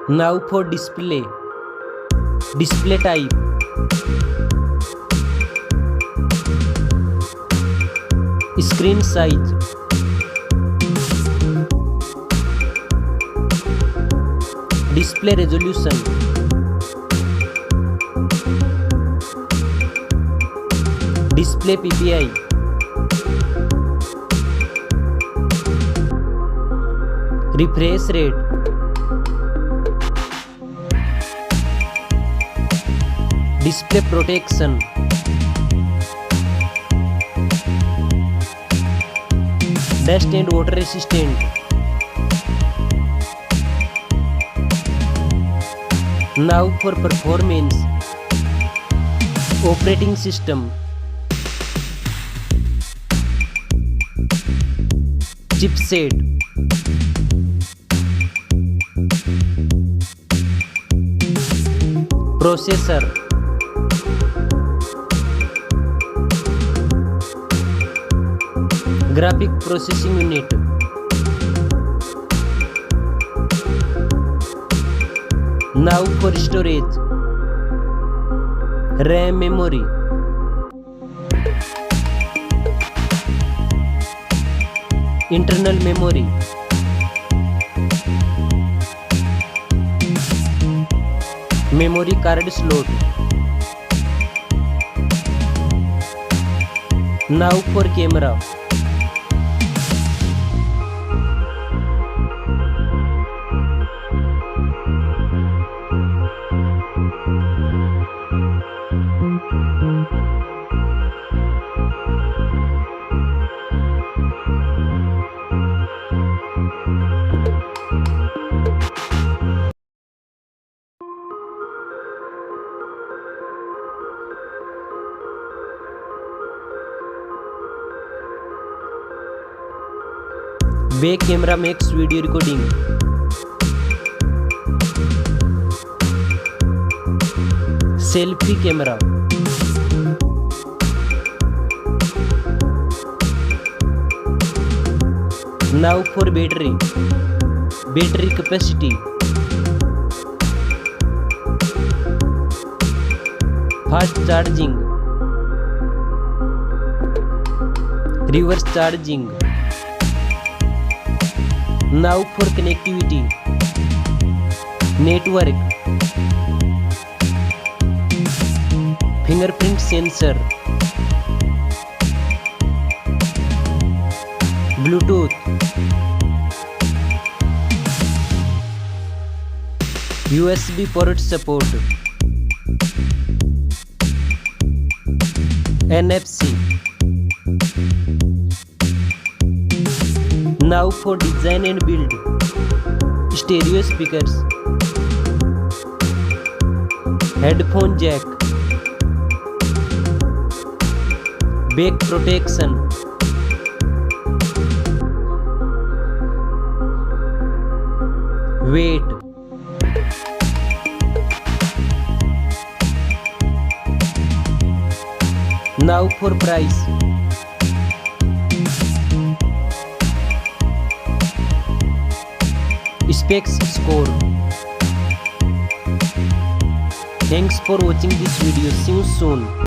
Now for display. Display type. Screen size. Display resolution. Display PPI. Refresh rate. Display protection. Dust and water resistant. Now for performance. Operating system. Chipset. Processor. Graphic processing unit. Now for storage. RAM memory. Internal memory. Memory card slot. Now for camera. Back camera makes video recording. Selfie camera. Now for battery. Battery capacity. Fast charging. Reverse charging. Now for connectivity. Network. Fingerprint sensor. Bluetooth. USB port support. NFC. Now for design and build. Stereo speakers. Headphone jack. Back protection. Weight. Now for price. Specs score. Thanks for watching this video. See you soon.